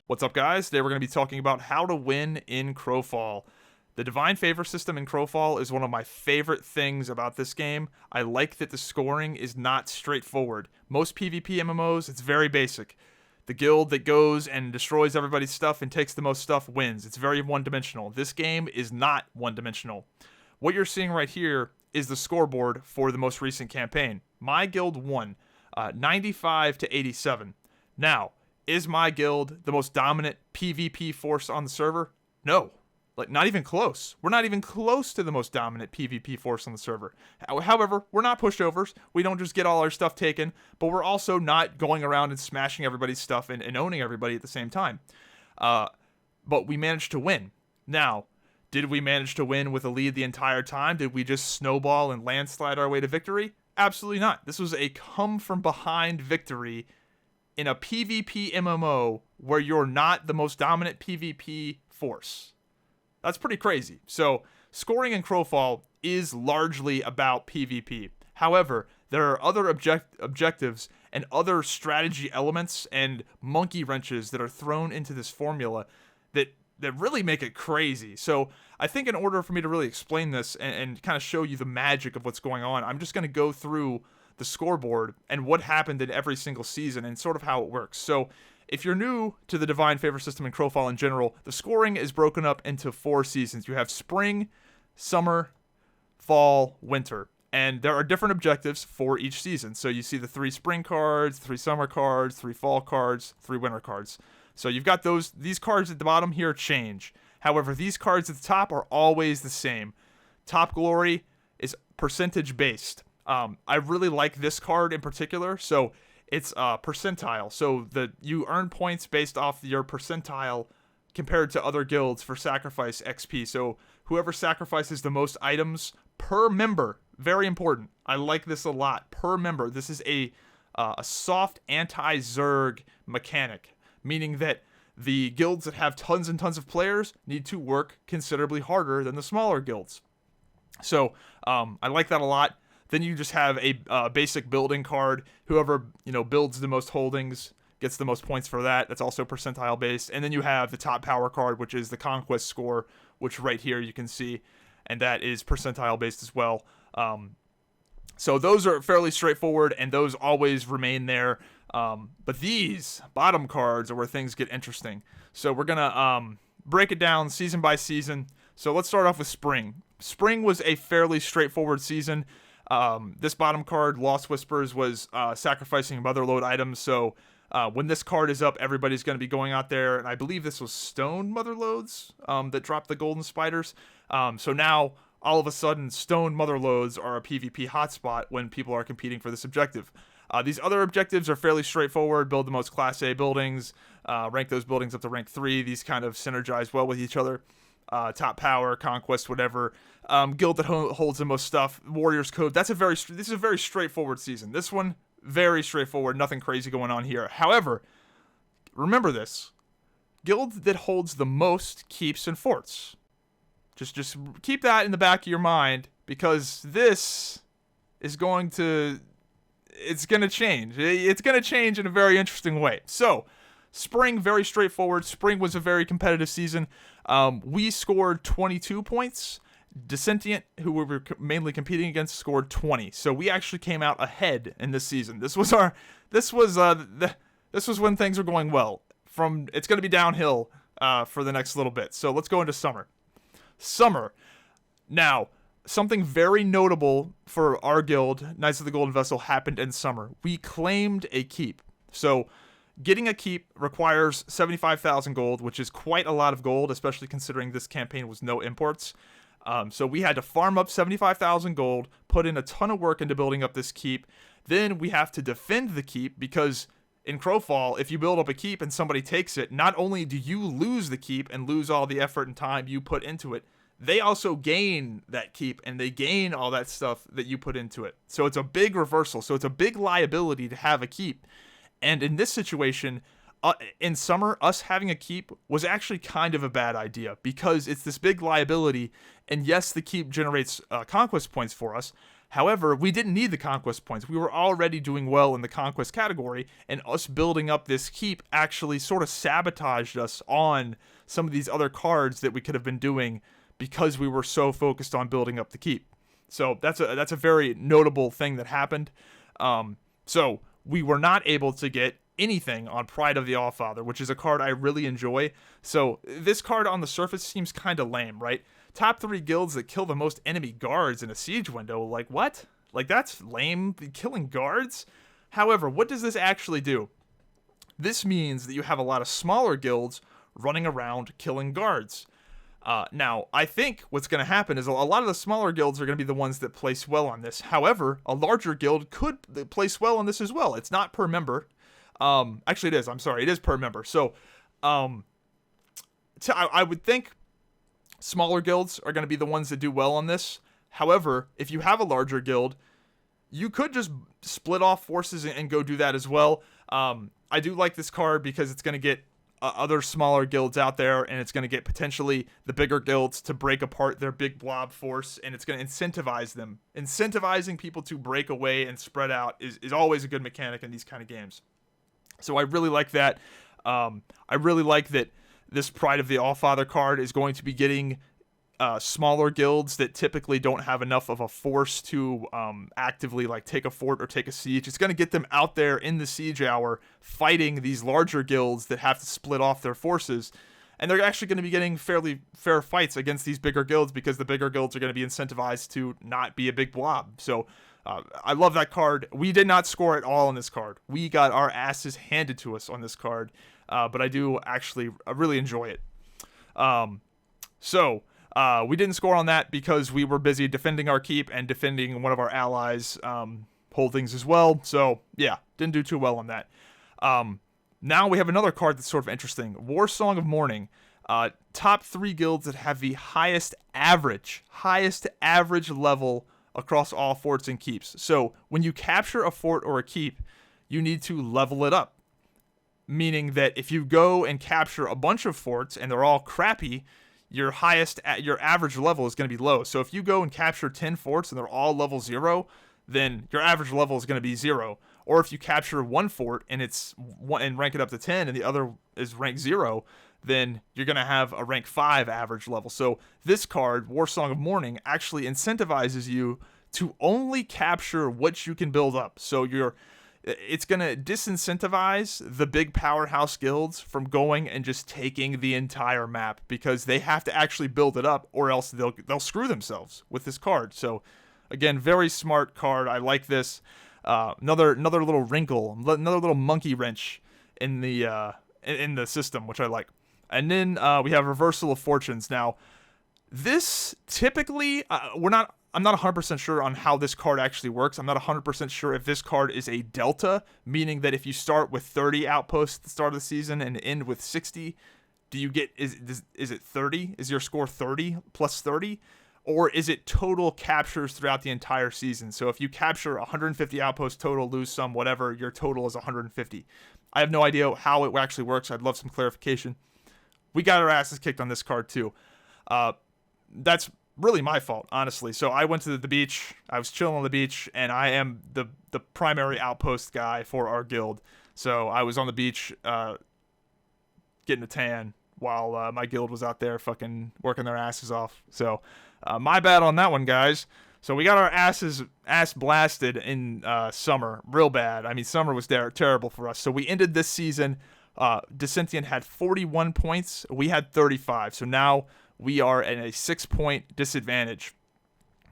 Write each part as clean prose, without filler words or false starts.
What's up, guys? Today we're going to be talking about how to win in Crowfall. The Divine Favor system in Crowfall is one of my favorite things about this game. I like that the scoring is not straightforward. Most PvP MMOs, it's very basic. The guild that goes and destroys everybody's stuff and takes the most stuff wins. It's very one-dimensional. This game is not one-dimensional. What you're seeing right here is the scoreboard for the most recent campaign. My guild won 95 to 87. Now, is my guild the most dominant PvP force on the server? No. Like, not even close. We're not even close to the most dominant PvP force on the server. However, we're not pushovers. We don't just get all our stuff taken, but we're also not going around and smashing everybody's stuff and owning everybody at the same time. But we managed to win. Now, did we manage to win with a lead the entire time? Did we just snowball and landslide our way to victory? Absolutely not. This was a come-from-behind victory in a PvP MMO where you're not the most dominant PvP force. That's pretty crazy. So, scoring in Crowfall is largely about PvP. However, there are other objectives and other strategy elements and monkey wrenches that are thrown into this formula that really make it crazy. So, I think in order for me to really explain this and kind of show you the magic of what's going on, I'm just going to go through the scoreboard and what happened in every single season and sort of how it works. So if you're new to the Divine Favor system in Crowfall in general, the scoring is broken up into 4 seasons. You have spring, summer, fall, winter. And there are different objectives for each season. So you see the 3 spring cards, 3 summer cards, 3 fall cards, 3 winter cards. So you've got these cards at the bottom here change. However, these cards at the top are always the same. Top Glory is percentage based. I really like this card in particular. So it's percentile. So you earn points based off your percentile compared to other guilds for sacrifice XP. So whoever sacrifices the most items per member, very important. I like this a lot. Per member. This is a soft anti-Zerg mechanic, meaning that the guilds that have tons and tons of players need to work considerably harder than the smaller guilds. So I like that a lot. Then you just have a basic building card. Whoever builds the most holdings gets the most points for that. That's also percentile based. And then you have the top power card, which is the conquest score, which right here you can see, and that is percentile based as well. So those are fairly straightforward, and those always remain there. But these bottom cards are where things get interesting. So we're gonna break it down season by season. So let's start off with spring. Spring was a fairly straightforward season. This bottom card, Lost Whispers, was sacrificing Motherlode items. So when this card is up, everybody's going to be going out there. And I believe this was Stone Motherlodes that dropped the Golden Spiders. So now, all of a sudden, Stone Motherlodes are a PvP hotspot when people are competing for this objective. These other objectives are fairly straightforward. Build the most Class A buildings. Rank those buildings up to rank 3. These kind of synergize well with each other. Top power, conquest, whatever. Guild that holds the most stuff. Warriors Code. This is a very straightforward season. This one, very straightforward. Nothing crazy going on here. However, remember this: guild that holds the most keeps and forts. Just keep that in the back of your mind, because this is going to change. It's going to change in a very interesting way. So, spring, very straightforward. Spring was a very competitive season. We scored 22 points. Dissentient, who we were mainly competing against, scored 20. So we actually came out ahead in this season. This was when things were going well. It's going to be downhill for the next little bit. So let's go into summer. Summer. Now, something very notable for our guild, Knights of the Golden Vessel, happened in summer. We claimed a keep. So getting a keep requires 75,000 gold, which is quite a lot of gold, especially considering this campaign was no imports. So we had to farm up 75,000 gold, put in a ton of work into building up this keep. Then we have to defend the keep, because in Crowfall, if you build up a keep and somebody takes it, not only do you lose the keep and lose all the effort and time you put into it, they also gain that keep and they gain all that stuff that you put into it. So it's a big reversal. So it's a big liability to have a keep. And in this situation, in summer, us having a keep was actually kind of a bad idea, because it's this big liability. And yes, the keep generates conquest points for us. However, we didn't need the conquest points. We were already doing well in the conquest category, and us building up this keep actually sort of sabotaged us on some of these other cards that we could have been doing because we were so focused on building up the keep. So that's a very notable thing that happened. So we were not able to get anything on Pride of the Allfather, which is a card I really enjoy. So this card on the surface seems kind of lame, right? Top 3 guilds that kill the most enemy guards in a siege window. Like, what? Like, that's lame, killing guards? However, what does this actually do? This means that you have a lot of smaller guilds running around killing guards. Now, I think what's going to happen is a lot of the smaller guilds are going to be the ones that place well on this. However, a larger guild could place well on this as well. It's not per member. Actually, it is. I'm sorry. It is per member. So, I would think smaller guilds are going to be the ones that do well on this. However, if you have a larger guild, you could just split off forces and go do that as well. I do like this card because it's going to get other smaller guilds out there, and it's going to get potentially the bigger guilds to break apart their big blob force, and it's going to incentivize them. Incentivizing people to break away and spread out is always a good mechanic in these kind of games. So I really like that. I really like that this Pride of the Allfather card is going to be getting smaller guilds that typically don't have enough of a force to actively like take a fort or take a siege. It's going to get them out there in the siege hour fighting these larger guilds that have to split off their forces. And they're actually going to be getting fairly fair fights against these bigger guilds because the bigger guilds are going to be incentivized to not be a big blob. So I love that card. We did not score at all on this card. We got our asses handed to us on this card. But I do actually really enjoy it. We didn't score on that because we were busy defending our keep and defending one of our allies' holdings as well. So, yeah, didn't do too well on that. Now we have another card that's sort of interesting. War Song of Mourning. Top 3 guilds that have the highest average level across all forts and keeps. So, when you capture a fort or a keep, you need to level it up. Meaning that if you go and capture a bunch of forts and they're all crappy, your average level is going to be low. So if you go and capture 10 forts and they're all level 0, then your average level is going to be 0. Or if you capture one fort and and rank it up to 10 and the other is rank 0, then you're going to have a rank 5 average level. So this card, War Song of Mourning, actually incentivizes you to only capture what you can build up. So it's going to disincentivize the big powerhouse guilds from going and just taking the entire map because they have to actually build it up or else they'll screw themselves with this card. So again, very smart card. I like this. Another little wrinkle, another little monkey wrench in the system, which I like. And then we have Reversal of Fortunes. Now, this typically I'm not 100% sure on how this card actually works. I'm not 100% sure if this card is a delta, meaning that if you start with 30 outposts at the start of the season and end with 60, do you get is it 30? Is your score 30 plus 30? Or is it total captures throughout the entire season? So if you capture 150 outposts total, lose some, whatever, your total is 150. I have no idea how it actually works. I'd love some clarification. We got our asses kicked on this card too. That's really my fault, honestly. So I went to the beach. I was chilling on the beach, and I am the primary outpost guy for our guild. So I was on the beach getting a tan while my guild was out there fucking working their asses off. So my bad on that one, guys. So we got our ass blasted in summer, real bad. I mean, summer was terrible for us. So we ended this season. Dissentient had 41 points. We had 35. So now we are at a 6-point disadvantage.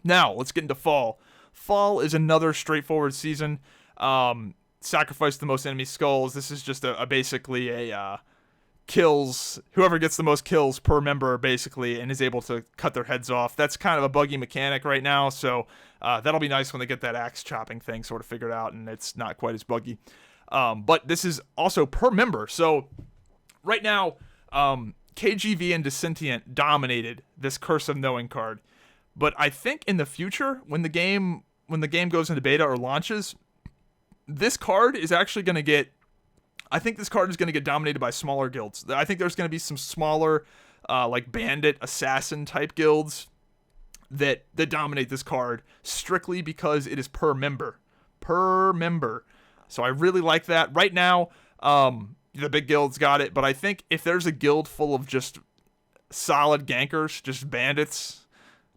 Now, let's get into fall. Fall is another straightforward season. Sacrifice the most enemy skulls. This is just basically a kills. Whoever gets the most kills per member, basically, and is able to cut their heads off. That's kind of a buggy mechanic right now, so that'll be nice when they get that axe chopping thing sort of figured out, and it's not quite as buggy. But this is also per member. So right now, KGV and Dissentient dominated this Curse of Knowing card. But I think in the future, when the game goes into beta or launches, this card is actually going to get... I think this card is going to get dominated by smaller guilds. I think there's going to be some smaller, like bandit, assassin type guilds that dominate this card strictly because it is per member. Per member. So I really like that. Right now, the big guilds got it, but I think if there's a guild full of just solid gankers, just bandits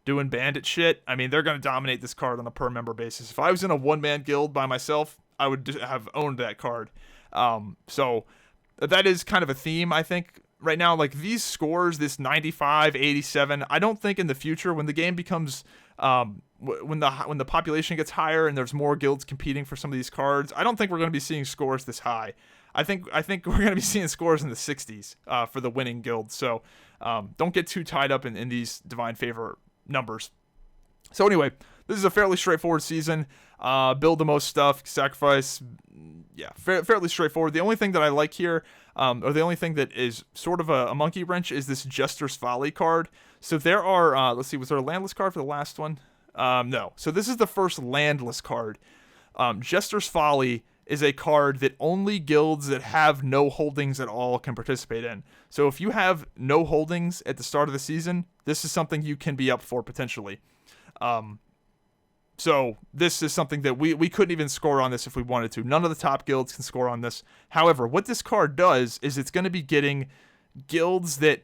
doing bandit shit, I mean, they're going to dominate this card on a per member basis. If I was in a one-man guild by myself, I would have owned that card. So that is kind of a theme, I think, right now. Like, these scores, this 95, 87, I don't think in the future, when the game becomes, when the population gets higher and there's more guilds competing for some of these cards, I don't think we're going to be seeing scores this high. I think we're going to be seeing scores in the 60s for the winning guild. So don't get too tied up in these Divine Favor numbers. So anyway, this is a fairly straightforward season. Build the most stuff, sacrifice. Yeah, fairly straightforward. The only thing that I like here, or the only thing that is sort of a monkey wrench, is this Jester's Folly card. So there are, let's see, was there a Landless card for the last one? No. So this is the first Landless card. Jester's Folly is a card that only guilds that have no holdings at all can participate in. So if you have no holdings at the start of the season, this is something you can be up for potentially. So this is something that we couldn't even score on this if we wanted to. None of the top guilds can score on this. However, what this card does is it's going to be getting guilds that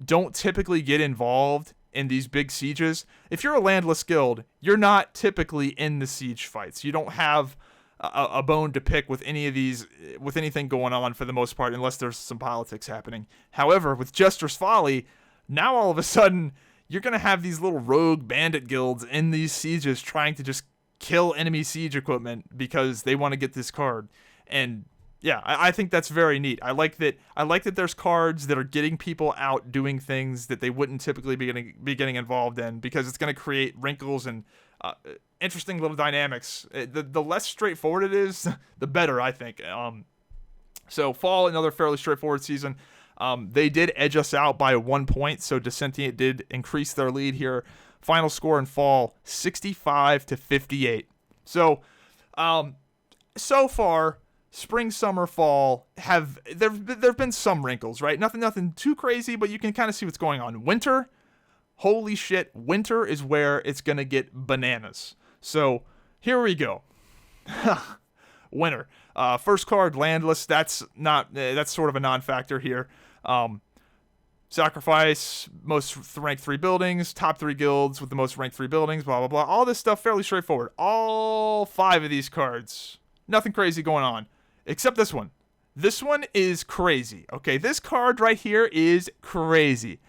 don't typically get involved in these big sieges. If you're a Landless guild, you're not typically in the siege fights. You don't have a bone to pick with any of these, with anything going on for the most part, unless there's some politics happening. However, with Jester's Folly, now all of a sudden you're going to have these little rogue bandit guilds in these sieges trying to just kill enemy siege equipment because they want to get this card. And yeah, I think that's very neat. I like that there's cards that are getting people out doing things that they wouldn't typically be getting involved in, because it's going to create wrinkles and interesting little dynamics. The less straightforward it is, the better, I think. So fall, another fairly straightforward season. They did edge us out by 1 point, so Dissentient did increase their lead here. Final score in fall, 65-58. So, so far, spring, summer, fall there've been some wrinkles, right? Nothing too crazy, but you can kind of see what's going on. Winter, holy shit, winter is where it's gonna get bananas. So here we go. Winter. First card, Landless. That's sort of a non-factor here. Sacrifice, most rank 3 buildings, top 3 guilds with the most rank 3 buildings, blah, blah, blah. All this stuff fairly straightforward. All 5 of these cards. Nothing crazy going on. Except this one. This one is crazy. Okay, this card right here is crazy.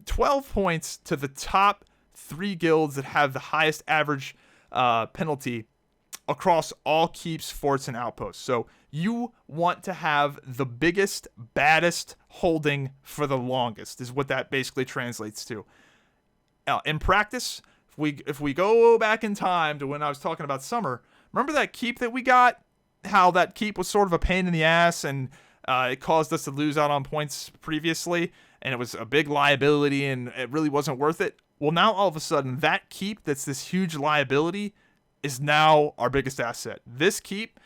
12 points to the top 3 guilds that have the highest average penalty across all keeps, forts, and outposts. So you want to have the biggest, baddest holding for the longest, is what that basically translates to. In practice, if we go back in time to when I was talking about summer, remember that keep that we got? How that keep was sort of a pain in the ass, and it caused us to lose out on points previously, and it was a big liability, and it really wasn't worth it. Well, now all of a sudden, that keep that's this huge liability is now our biggest asset. This keep,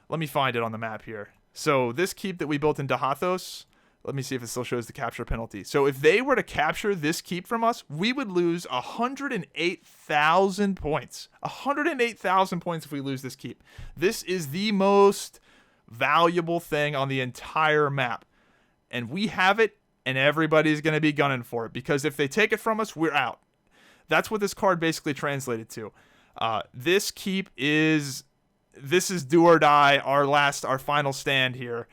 let me find it on the map here. So this keep that we built in Dahathos, let me see if it still shows the capture penalty. So if they were to capture this keep from us, we would lose 108,000 points. 108,000 points if we lose this keep. This is the most valuable thing on the entire map. And we have it, and everybody's going to be gunning for it, because if they take it from us, we're out. That's what this card basically translated to. This keep is do or die, our final stand here.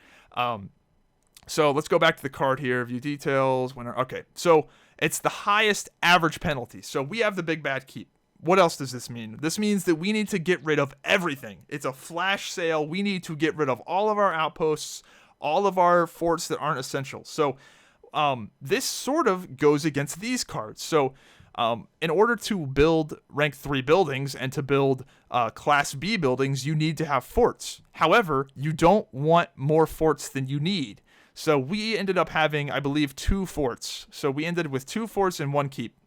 So let's go back to the card here. View details. Winner. Okay, so it's the highest average penalty. So we have the big bad keep. What else does this mean? This means that we need to get rid of everything. It's a flash sale. We need to get rid of all of our outposts, all of our forts that aren't essential. So this sort of goes against these cards. So in order to build rank 3 buildings and to build class B buildings, you need to have forts. However, you don't want more forts than you need. So we ended up having, I believe, 2 forts. So we ended with 2 forts and 1 keep.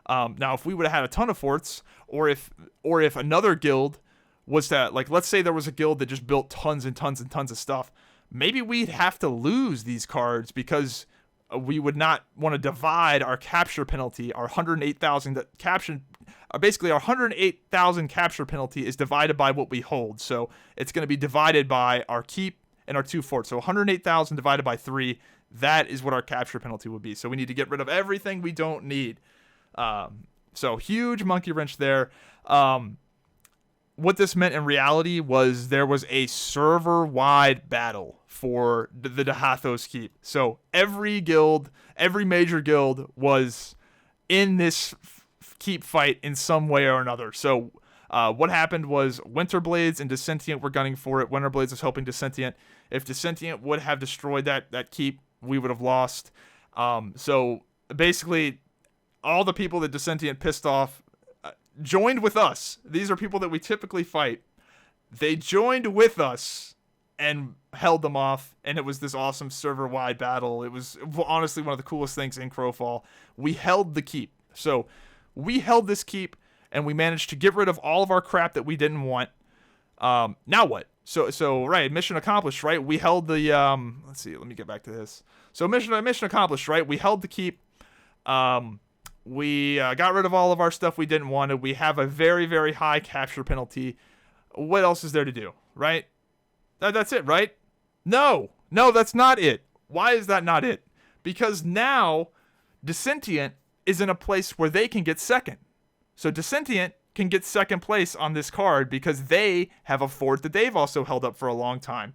Now, if we would have had a ton of forts, or if another guild was that, like, let's say there was a guild that just built tons and tons and tons of stuff, maybe we'd have to lose these cards because we would not want to divide our capture penalty, our 108,000 capture. Basically, our 108,000 capture penalty is divided by what we hold. So it's going to be divided by our keep and our 2 forts. So 108,000 divided by 3, that is what our capture penalty would be. So we need to get rid of everything we don't need. So huge monkey wrench there. What this meant in reality was there was a server-wide battle for the Dahathos keep. So every guild, every major guild was in this keep fight in some way or another. So what happened was Winterblades and Dissentient were gunning for it. Winterblades was helping Dissentient. If Dissentient would have destroyed that keep, we would have lost. So basically, all the people that Dissentient pissed off joined with us. These are people that we typically fight. They joined with us and held them off, and it was this awesome server-wide battle. It was honestly one of the coolest things in Crowfall. We held the keep. So we held this keep, and we managed to get rid of all of our crap that we didn't want. Now what? So right, mission accomplished, right? We held the let's see, let me get back to this. So mission accomplished, right? We held the keep. We got rid of all of our stuff we didn't want. We have a very, very high capture penalty. What else is there to do, right? That's it, right? No, that's not it. Why is that not it? Because now Dissentient is in a place where they can get second. So Dissentient can get second place on this card because they have a fort that they've also held up for a long time.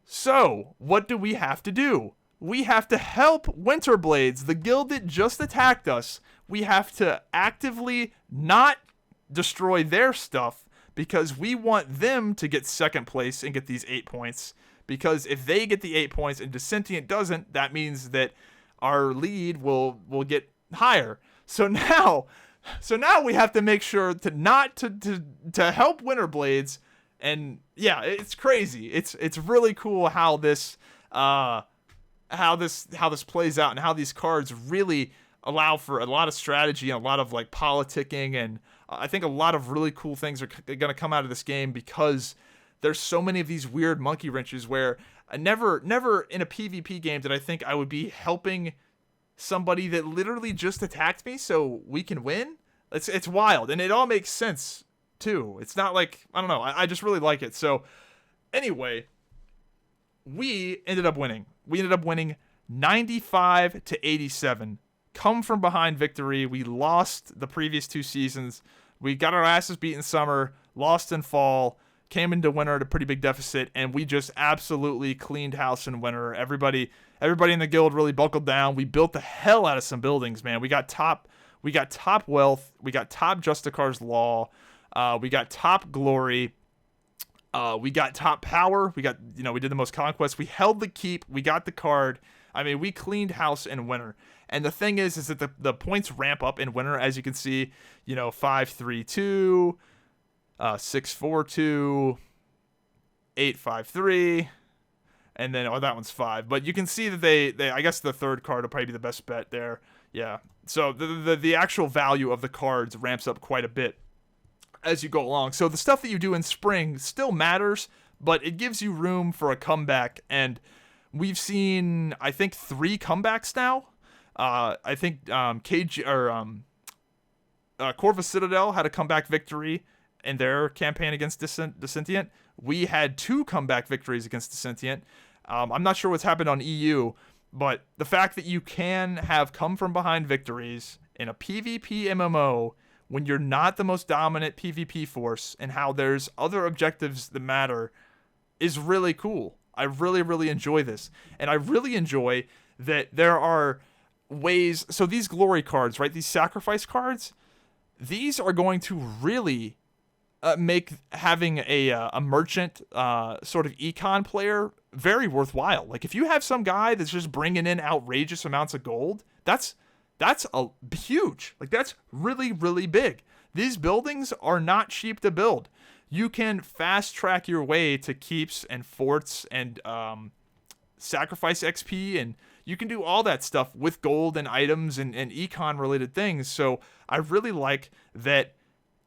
So what do we have to do? We have to help Winterblades, the guild that just attacked us. We have to actively not destroy their stuff because we want them to get second place and get these 8 points. Because if they get the 8 points and Dissentient doesn't, that means that our lead will get higher. So now we have to make sure to not to help Winterblades. And yeah, it's crazy. It's really cool how this plays out and how these cards really allow for a lot of strategy and a lot of like politicking, and I think a lot of really cool things are going to come out of this game because there's so many of these weird monkey wrenches where never in a PvP game did I think I would be helping somebody that literally just attacked me so we can win. It's wild, and it all makes sense too. It's not like, I don't know, I just really like it. So anyway, we ended up winning. We ended up winning 95-87. Come from behind victory. We lost the previous 2 seasons. We got our asses beat in summer, lost in fall, came into winter at a pretty big deficit, and we just absolutely cleaned house in winter. Everybody in the guild really buckled down. We built the hell out of some buildings, man. We got top wealth. We got top Justicar's Law. We got top glory. We got top power. We did the most conquests. We held the keep. We got the card. I mean, we cleaned house in winter. And the thing is that the points ramp up in winter, as you can see, 5-3-2, 6-4-2, 8-5-3, and then, that one's 5. But you can see that they I guess the third card will probably be the best bet there. Yeah. So the actual value of the cards ramps up quite a bit as you go along. So the stuff that you do in spring still matters, but it gives you room for a comeback. And we've seen, I think, 3 comebacks now. I think Corvus Citadel had a comeback victory in their campaign against Dissentient. We had 2 comeback victories against Dissentient. I'm not sure what's happened on EU, but the fact that you can have come from behind victories in a PvP MMO when you're not the most dominant PvP force and how there's other objectives that matter is really cool. I really, really enjoy this. And I really enjoy that there are ways. So these glory cards, right? These sacrifice cards, these are going to really make having a merchant sort of econ player very worthwhile. Like if you have some guy that's just bringing in outrageous amounts of gold, that's a huge. Like that's really, really big. These buildings are not cheap to build. You can fast track your way to keeps and forts and sacrifice XP, and you can do all that stuff with gold and items and econ related things. So I really like that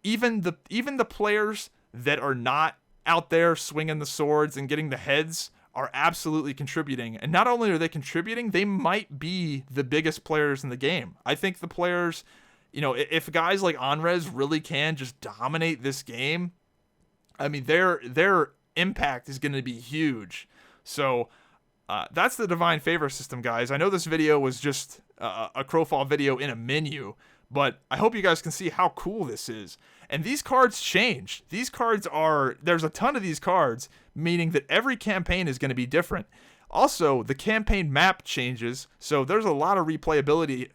even the players that are not out there swinging the swords and getting the heads are absolutely contributing. And not only are they contributing, they might be the biggest players in the game. I think the players, if guys like Onrez really can just dominate this game, I mean, their impact is going to be huge. So that's the Divine Favor system, guys. I know this video was just a Crowfall video in a menu, but I hope you guys can see how cool this is. And these cards change. There's a ton of these cards, meaning that every campaign is going to be different. Also, the campaign map changes, so there's a lot of replayability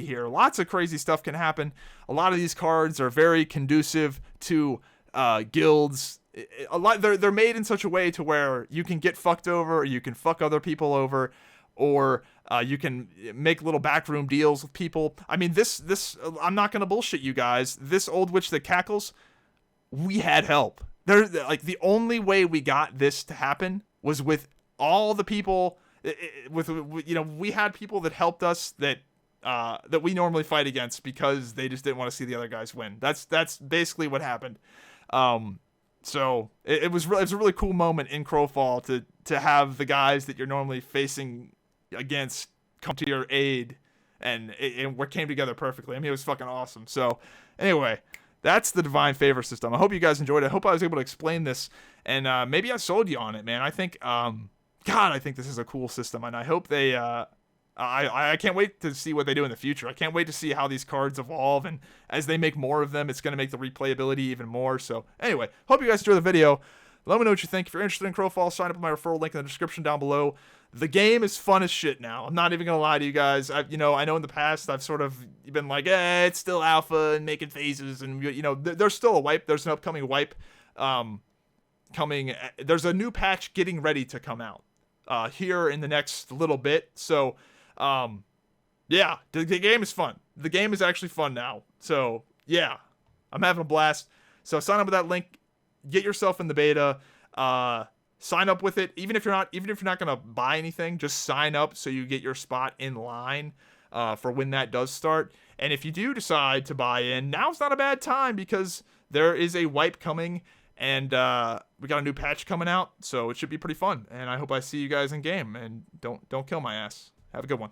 here. Lots of crazy stuff can happen. A lot of these cards are very conducive to guilds. They're made in such a way to where you can get fucked over, or you can fuck other people over, or you can make little backroom deals with people. I mean, this I'm not gonna bullshit you guys. This Old Witch That Cackles, we had help. The only way we got this to happen was with all the people. We had people that helped us that we normally fight against because they just didn't want to see the other guys win. That's basically what happened. So it was a really cool moment in Crowfall to have the guys that you're normally facing against come to your aid, and we came together perfectly. I mean, it was fucking awesome. So anyway, that's the Divine Favor system. I hope you guys enjoyed it. I hope I was able to explain this, and maybe I sold you on it, man. I think, I think this is a cool system, and I hope they, I can't wait to see what they do in the future. I can't wait to see how these cards evolve, and as they make more of them, it's going to make the replayability even more. So anyway, hope you guys enjoy the video. Let me know what you think. If you're interested in Crowfall, sign up with my referral link in the description down below. The game is fun as shit now. I'm not even going to lie to you guys. I know in the past I've sort of been like, it's still alpha and making phases, and there's still a wipe. There's an upcoming wipe coming. There's a new patch getting ready to come out here in the next little bit. So yeah, the game is fun. The game is actually fun now. So yeah, I'm having a blast. So sign up with that link. Get yourself in the beta. Sign up with it. Even if you're not gonna buy anything, just sign up so you get your spot in line for when that does start. And if you do decide to buy in, now's not a bad time because there is a wipe coming, and we got a new patch coming out, so it should be pretty fun. And I hope I see you guys in game. And don't kill my ass. Have a good one.